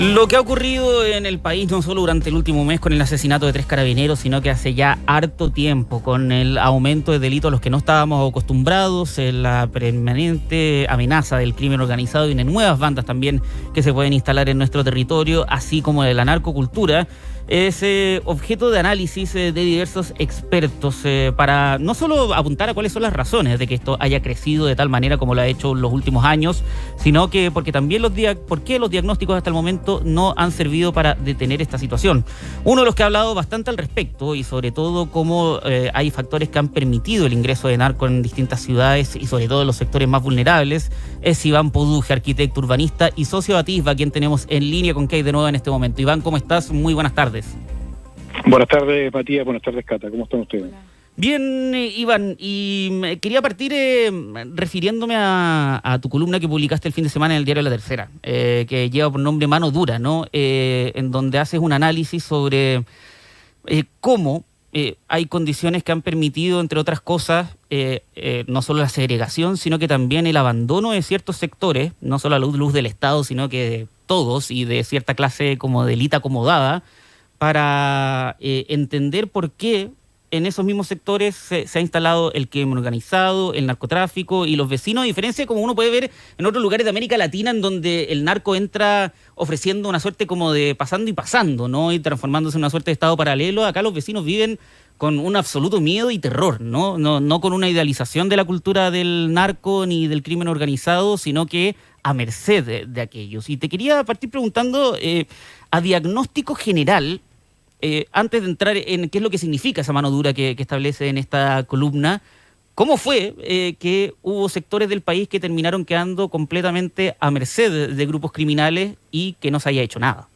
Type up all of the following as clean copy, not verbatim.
Lo que ha ocurrido en el país, no solo durante el último mes con el asesinato de 3 carabineros, sino que hace ya harto tiempo, con el aumento de delitos a los que no estábamos acostumbrados, la permanente amenaza del crimen organizado y de nuevas bandas también que se pueden instalar en nuestro territorio, así como de la narcocultura, es objeto de análisis de diversos expertos para no solo apuntar a cuáles son las razones de que esto haya crecido de tal manera como lo ha hecho en los últimos años, sino que porque también por qué los diagnósticos hasta el momento no han servido para detener esta situación. Uno de los que ha hablado bastante al respecto y sobre todo cómo hay factores que han permitido el ingreso de narco en distintas ciudades y sobre todo en los sectores más vulnerables es Iván Poduje, arquitecto urbanista y socio de Atisba, quien tenemos en línea con Kay de nuevo en este momento. Iván, ¿cómo estás? Muy buenas tardes. Buenas tardes, Matías. Buenas tardes, Cata. ¿Cómo están ustedes? Hola. Bien, Iván, y quería partir refiriéndome a tu columna que publicaste el fin de semana en el diario La Tercera, que lleva por nombre Mano Dura, ¿no? En donde haces un análisis sobre cómo hay condiciones que han permitido, entre otras cosas, no solo la segregación, sino que también el abandono de ciertos sectores, no solo a la luz del Estado, sino que de todos y de cierta clase como de élite acomodada, para entender por qué en esos mismos sectores se ha instalado el crimen organizado, el narcotráfico y los vecinos, a diferencia como uno puede ver en otros lugares de América Latina, en donde el narco entra ofreciendo una suerte como de pasando y pasando, ¿no? Y transformándose en una suerte de estado paralelo. Acá los vecinos viven con un absoluto miedo y terror, ¿no? No con una idealización de la cultura del narco ni del crimen organizado, sino que a merced de aquellos. Y te quería partir preguntando, a diagnóstico general, antes de entrar en qué es lo que significa esa mano dura que establece en esta columna, ¿cómo fue que hubo sectores del país que terminaron quedando completamente a merced de grupos criminales y que no se haya hecho nada?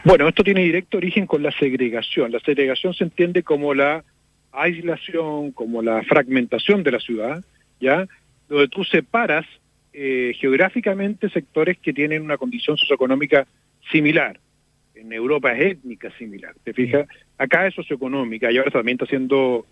Bueno, esto tiene directo origen con la segregación. La segregación se entiende como la aislación, como la fragmentación de la ciudad, ¿ya? Donde tú separas geográficamente sectores que tienen una condición socioeconómica similar. En Europa es étnica similar, ¿te fijas? Acá es socioeconómica y ahora también está siendo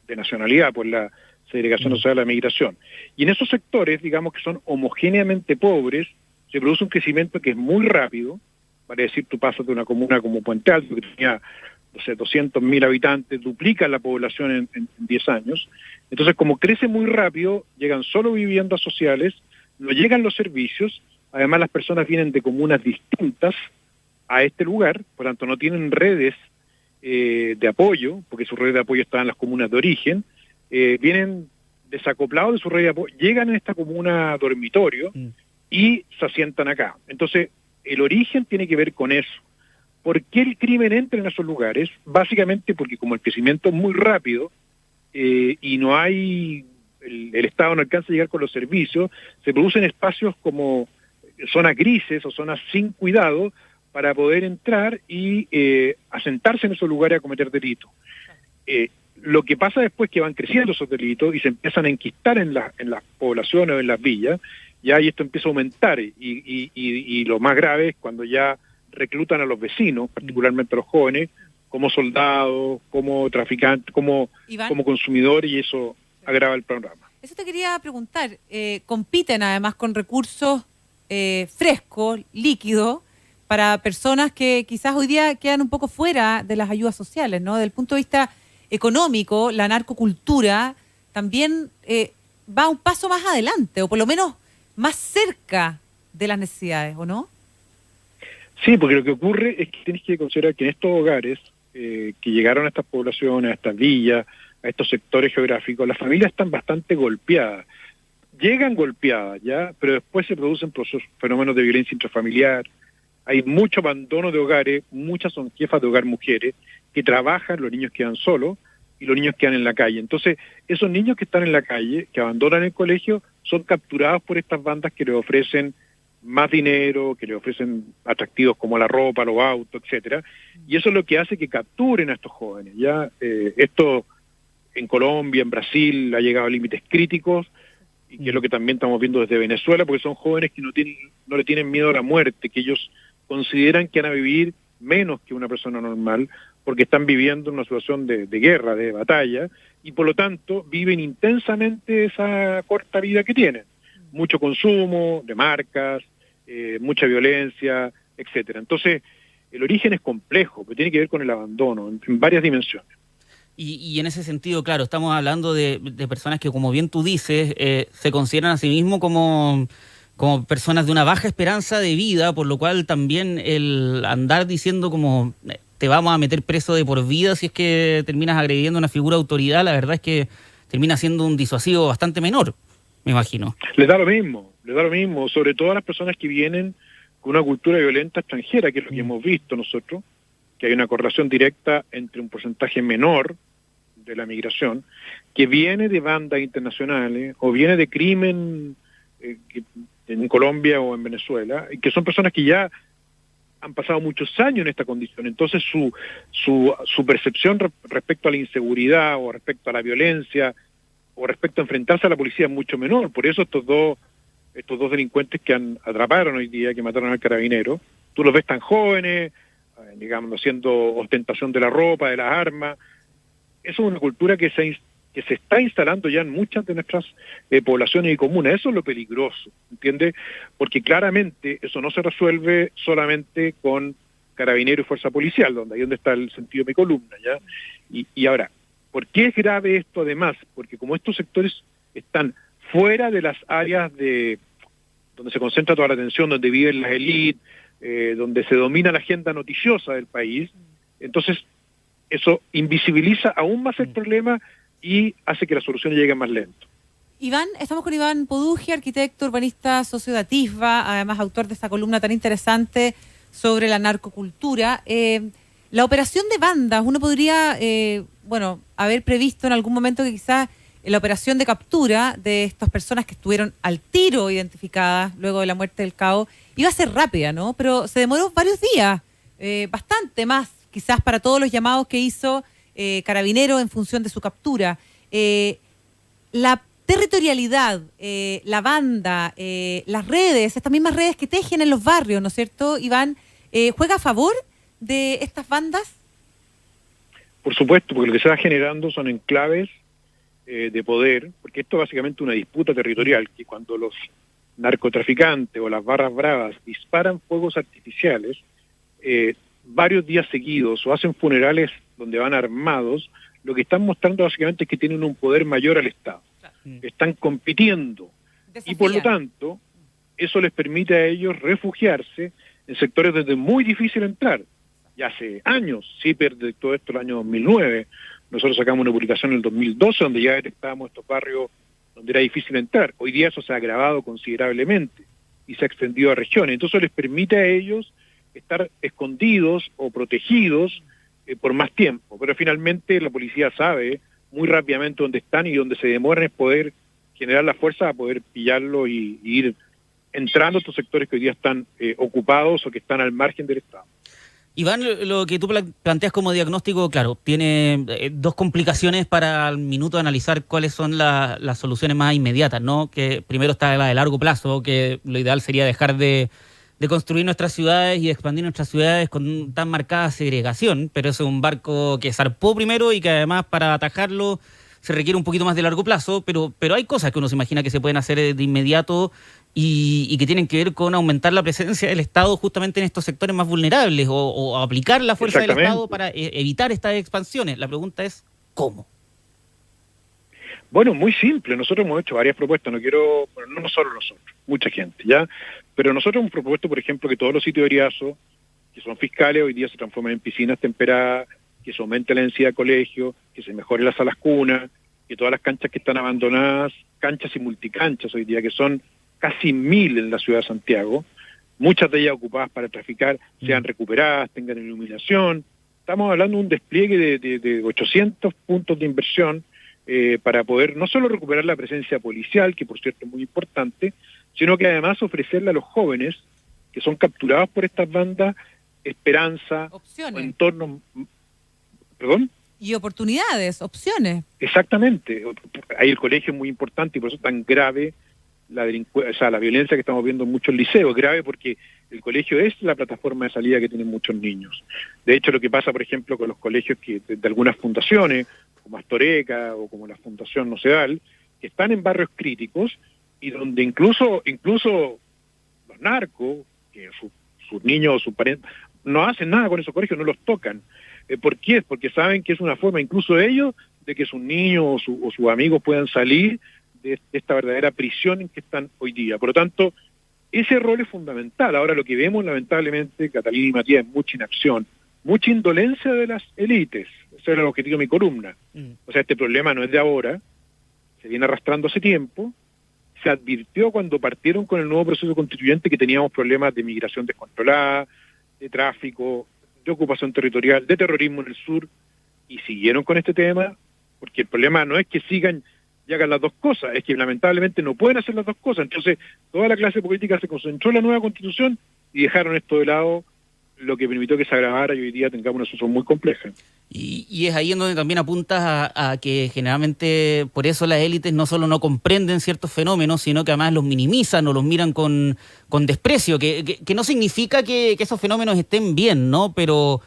de nacionalidad por la segregación social de la migración. Y en esos sectores, digamos que son homogéneamente pobres, se produce un crecimiento que es muy rápido. Para decir, tú pasas de una comuna como Puente Alto, que tenía, no sé, 200.000 habitantes, duplica la población en 10 años. Entonces, como crece muy rápido, llegan solo viviendas sociales, no llegan los servicios, además las personas vienen de comunas distintas a este lugar, por tanto no tienen redes de apoyo, porque su red de apoyo está en las comunas de origen, vienen desacoplados de su red de apoyo, llegan a esta comuna dormitorio y se asientan acá. Entonces, el origen tiene que ver con eso. ¿Por qué el crimen entra en esos lugares? Básicamente porque como el crecimiento es muy rápido y no hay, el Estado no alcanza a llegar con los servicios, se producen espacios como zonas grises o zonas sin cuidado, para poder entrar y asentarse en esos lugares a cometer delitos. Lo que pasa después es que van creciendo esos delitos y se empiezan a enquistar en las poblaciones o en las villas, ya y esto empieza a aumentar y lo más grave es cuando ya reclutan a los vecinos, particularmente a los jóvenes, como soldados, como traficantes, como consumidores, y eso agrava el panorama. Eso te quería preguntar, compiten además con recursos frescos, líquidos, para personas que quizás hoy día quedan un poco fuera de las ayudas sociales, ¿no? Desde el punto de vista económico, la narcocultura también va un paso más adelante, o por lo menos más cerca de las necesidades, ¿o no? Sí, porque lo que ocurre es que tienes que considerar que en estos hogares que llegaron a estas poblaciones, a estas villas, a estos sectores geográficos, las familias están bastante golpeadas. Llegan golpeadas, ¿ya? Pero después se producen fenómenos de violencia intrafamiliar. Hay mucho abandono de hogares, muchas son jefas de hogar mujeres, que trabajan, los niños quedan solos y los niños quedan en la calle. Entonces, esos niños que están en la calle, que abandonan el colegio, son capturados por estas bandas que les ofrecen más dinero, que les ofrecen atractivos como la ropa, los autos, etcétera. Y eso es lo que hace que capturen a estos jóvenes. Ya esto en Colombia, en Brasil, ha llegado a límites críticos, y que es lo que también estamos viendo desde Venezuela, porque son jóvenes que no le tienen miedo a la muerte, que ellos consideran que van a vivir menos que una persona normal, porque están viviendo una situación de guerra, de batalla, y por lo tanto viven intensamente esa corta vida que tienen. Mucho consumo de marcas, mucha violencia, etcétera. Entonces, el origen es complejo, pero tiene que ver con el abandono en varias dimensiones. Y en ese sentido, claro, estamos hablando de personas que, como bien tú dices, se consideran a sí mismos como personas de una baja esperanza de vida, por lo cual también el andar diciendo como te vamos a meter preso de por vida si es que terminas agrediendo a una figura de autoridad, la verdad es que termina siendo un disuasivo bastante menor, me imagino. Les da lo mismo, sobre todo a las personas que vienen con una cultura violenta extranjera, que es lo que hemos visto nosotros, que hay una correlación directa entre un porcentaje menor de la migración, que viene de bandas internacionales o viene de crimen en Colombia o en Venezuela, y que son personas que ya han pasado muchos años en esta condición. Entonces su percepción respecto a la inseguridad o respecto a la violencia o respecto a enfrentarse a la policía es mucho menor. Por eso estos dos delincuentes que atraparon hoy día, que mataron al carabinero, tú los ves tan jóvenes, digamos, haciendo ostentación de la ropa, de las armas. Eso es una cultura que se está instalando ya en muchas de nuestras poblaciones y comunas. Eso es lo peligroso, ¿entiendes? Porque claramente eso no se resuelve solamente con carabinero y fuerza policial, ahí donde está el sentido de mi columna, ¿ya? Y ahora, ¿por qué es grave esto además? Porque como estos sectores están fuera de las áreas donde se concentra toda la atención, donde viven las élites, donde se domina la agenda noticiosa del país, entonces eso invisibiliza aún más el problema y hace que las soluciones lleguen más lento. Iván, estamos con Iván Podugi, arquitecto, urbanista, socio de Atisba, además autor de esta columna tan interesante sobre la narcocultura. La operación de bandas, uno podría, haber previsto en algún momento que quizás la operación de captura de estas personas que estuvieron al tiro identificadas luego de la muerte del cabo iba a ser rápida, ¿no? Pero se demoró varios días, bastante más, quizás para todos los llamados que hizo Carabineros en función de su captura. La territorialidad, la banda, las redes, estas mismas redes que tejen en los barrios, ¿no es cierto, Iván? ¿Juega a favor de estas bandas? Por supuesto, porque lo que se va generando son enclaves de poder, porque esto es básicamente una disputa territorial, que cuando los narcotraficantes o las barras bravas disparan fuegos artificiales varios días seguidos o hacen funerales donde van armados, lo que están mostrando básicamente es que tienen un poder mayor al Estado. Están compitiendo. Y por lo tanto, eso les permite a ellos refugiarse en sectores donde es muy difícil entrar. Ya hace años, CIPER detectó esto el año 2009, nosotros sacamos una publicación en el 2012 donde ya detectábamos estos barrios donde era difícil entrar. Hoy día eso se ha agravado considerablemente y se ha extendido a regiones. Entonces les permite a ellos estar escondidos o protegidos por más tiempo. Pero finalmente la policía sabe muy rápidamente dónde están y donde se demoran es poder generar la fuerza a poder pillarlo y ir entrando a estos sectores que hoy día están ocupados o que están al margen del Estado. Iván, lo que tú planteas como diagnóstico, claro, tiene dos complicaciones para al minuto de analizar cuáles son las soluciones más inmediatas, ¿no? Que primero está la de largo plazo, que lo ideal sería dejar de construir nuestras ciudades y de expandir nuestras ciudades con tan marcada segregación, pero eso es un barco que zarpó primero y que además para atajarlo se requiere un poquito más de largo plazo, pero hay cosas que uno se imagina que se pueden hacer de inmediato y que tienen que ver con aumentar la presencia del Estado justamente en estos sectores más vulnerables o aplicar la fuerza del Estado para evitar estas expansiones. La pregunta es, ¿cómo? Bueno, muy simple. Nosotros hemos hecho varias propuestas. No solo nosotros, mucha gente, ¿ya? Pero nosotros hemos propuesto, por ejemplo, que todos los sitios de Riazo, que son fiscales, hoy día se transformen en piscinas temperadas, que se aumente la densidad de colegios, que se mejore las salas cunas, que todas las canchas que están abandonadas, canchas y multicanchas hoy día, que son casi 1000 en la ciudad de Santiago, muchas de ellas ocupadas para traficar, sean recuperadas, tengan iluminación. Estamos hablando de un despliegue de 800 puntos de inversión para poder no solo recuperar la presencia policial, que por cierto es muy importante, sino que además ofrecerle a los jóvenes que son capturados por estas bandas esperanza, opciones, entornos... ¿Perdón? Y oportunidades, opciones. Exactamente. Ahí el colegio es muy importante y por eso es tan grave la violencia que estamos viendo en muchos liceos. Es grave porque el colegio es la plataforma de salida que tienen muchos niños. De hecho, lo que pasa, por ejemplo, con los colegios que de algunas fundaciones, como Astoreca o como la Fundación Nocedal, que están en barrios críticos y donde incluso los narcos, que sus niños o sus parentes no hacen nada con esos colegios, no los tocan. ¿Por qué? Porque saben que es una forma, incluso ellos, de que sus niños o sus amigos puedan salir de esta verdadera prisión en que están hoy día. Por lo tanto, ese rol es fundamental. Ahora lo que vemos, lamentablemente, Catalina y Matías, es mucha inacción, mucha indolencia de las élites. Ese era el objetivo de mi columna. O sea, este problema no es de ahora, se viene arrastrando hace tiempo. Se advirtió cuando partieron con el nuevo proceso constituyente que teníamos problemas de migración descontrolada, de tráfico, de ocupación territorial, de terrorismo en el sur, y siguieron con este tema, porque el problema no es que sigan y hagan las dos cosas, es que lamentablemente no pueden hacer las dos cosas. Entonces, toda la clase política se concentró en la nueva constitución y dejaron esto de lado, lo que permitió que se agravara y hoy día tengamos una situación muy compleja. Y es ahí en donde también apuntas a que generalmente por eso las élites no solo no comprenden ciertos fenómenos, sino que además los minimizan o los miran con desprecio, que no significa que esos fenómenos estén bien, ¿no? Pero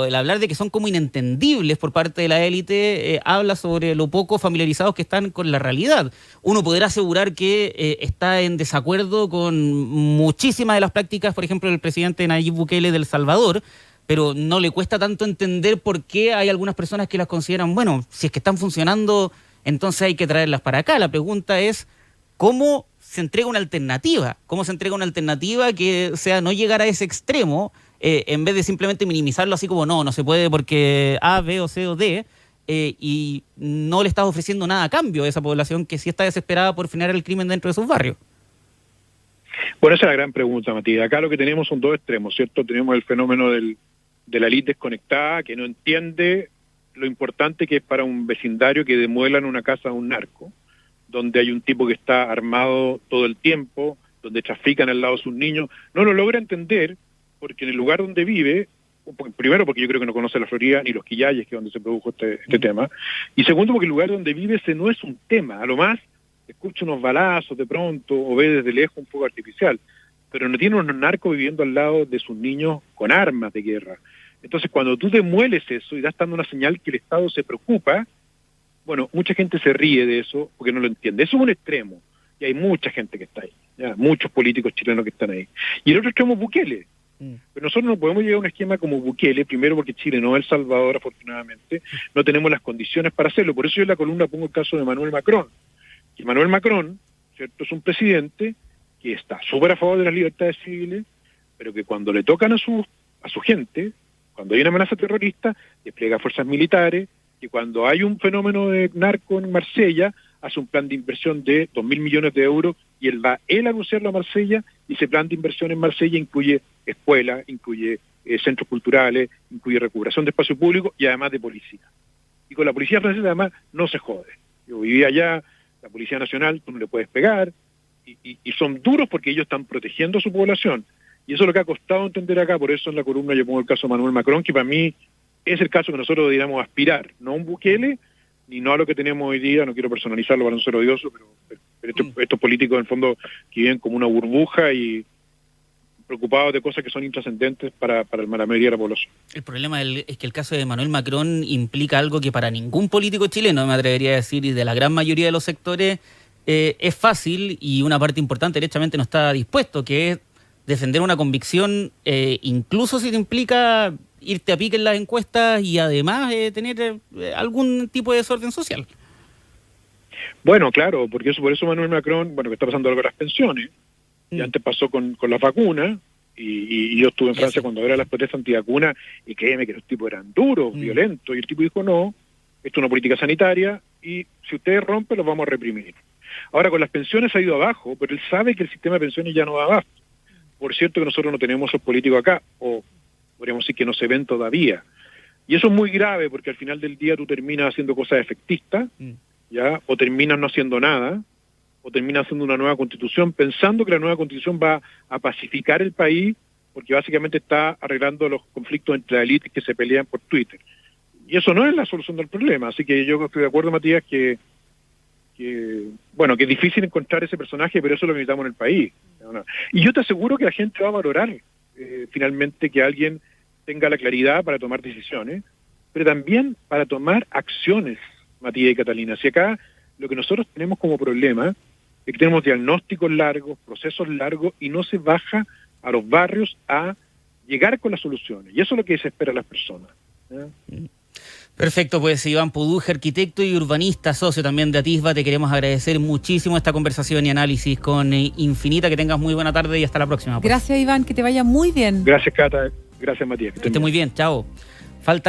el hablar de que son como inentendibles por parte de la élite habla sobre lo poco familiarizados que están con la realidad. Uno podrá asegurar que está en desacuerdo con muchísimas de las prácticas, por ejemplo, del presidente Nayib Bukele de El Salvador, pero no le cuesta tanto entender por qué hay algunas personas que las consideran, bueno, si es que están funcionando, entonces hay que traerlas para acá. La pregunta es, ¿cómo se entrega una alternativa? ¿Cómo se entrega una alternativa que sea no llegar a ese extremo, en vez de simplemente minimizarlo así como no se puede porque A, B o C o D, y no le estás ofreciendo nada a cambio a esa población que sí está desesperada por frenar el crimen dentro de sus barrios? Bueno, esa es la gran pregunta, Matías. Acá lo que tenemos son dos extremos, ¿cierto? Tenemos el fenómeno de la élite desconectada, que no entiende lo importante que es para un vecindario que demuelan una casa a un narco, donde hay un tipo que está armado todo el tiempo, donde trafican al lado de sus niños. No lo logra entender porque en el lugar donde vive, primero porque yo creo que no conoce la Florida ni los Quillayes, que es donde se produjo este tema, y segundo porque el lugar donde vive ese no es un tema. A lo más escucha unos balazos de pronto o ve desde lejos un fuego artificial, pero no tiene unos narcos viviendo al lado de sus niños con armas de guerra. Entonces, cuando tú demueles eso y das dando una señal que el Estado se preocupa, bueno, mucha gente se ríe de eso porque no lo entiende. Eso es un extremo, y hay mucha gente que está ahí, ya, muchos políticos chilenos que están ahí. Y el otro extremo es Bukele. Pero nosotros no podemos llegar a un esquema como Bukele, primero porque Chile no es El Salvador, afortunadamente, no tenemos las condiciones para hacerlo. Por eso yo en la columna pongo el caso de Emmanuel Macron. Y Emmanuel Macron, ¿cierto?, es un presidente que está súper a favor de las libertades civiles, pero que cuando le tocan a su gente, cuando hay una amenaza terrorista, despliega fuerzas militares, que cuando hay un fenómeno de narco en Marsella, hace un plan de inversión de 2.000 millones de euros y él va a anunciarlo a Marsella, y ese plan de inversión en Marsella incluye escuelas, incluye centros culturales, incluye recuperación de espacio público y además de policía. Y con la policía francesa además no se jode. Yo vivía allá, la Policía Nacional, tú no le puedes pegar, y son duros porque ellos están protegiendo a su población. Y eso es lo que ha costado entender acá, por eso en la columna yo pongo el caso de Emmanuel Macron, que para mí es el caso que nosotros deberíamos aspirar, no a un Bukele, ni no a lo que tenemos hoy día. No quiero personalizarlo para no ser odioso, pero estos políticos en el fondo que viven como una burbuja y preocupados de cosas que son intrascendentes para la mayoría de la población. El problema es que el caso de Emmanuel Macron implica algo que para ningún político chileno, me atrevería a decir, y de la gran mayoría de los sectores, es fácil, y una parte importante derechamente no está dispuesto, que es defender una convicción, incluso si te implica irte a pique en las encuestas y además tener algún tipo de desorden social. Bueno, claro, porque por eso Emmanuel Macron, que está pasando algo con las pensiones, y antes pasó con las vacunas, y yo estuve en Francia cuando era las protestas antivacunas, y créeme que los tipos eran duros, violentos, y el tipo dijo, no, esto es una política sanitaria, y si ustedes rompen, los vamos a reprimir. Ahora, con las pensiones ha ido abajo, pero él sabe que el sistema de pensiones ya no da abasto. Por cierto que nosotros no tenemos esos políticos acá, o podríamos decir que no se ven todavía. Y eso es muy grave, porque al final del día tú terminas haciendo cosas efectistas, ¿ya? O terminas no haciendo nada, o terminas haciendo una nueva constitución, pensando que la nueva constitución va a pacificar el país, porque básicamente está arreglando los conflictos entre las élites que se pelean por Twitter. Y eso no es la solución del problema. Así que yo estoy de acuerdo, Matías, que es difícil encontrar ese personaje, pero eso lo necesitamos en el país. Y yo te aseguro que la gente va a valorar finalmente que alguien tenga la claridad para tomar decisiones, pero también para tomar acciones, Matías y Catalina. Si acá lo que nosotros tenemos como problema es que tenemos diagnósticos largos, procesos largos, y no se baja a los barrios a llegar con las soluciones. Y eso es lo que se espera a las personas. ¿Ya? Perfecto, pues Iván Puduja, arquitecto y urbanista, socio también de Atisba, te queremos agradecer muchísimo esta conversación y análisis con Infinita. Que tengas muy buena tarde y hasta la próxima. Pues. Gracias, Iván, que te vaya muy bien. Gracias, Cata. Gracias, Matías. Que esté muy bien, chao.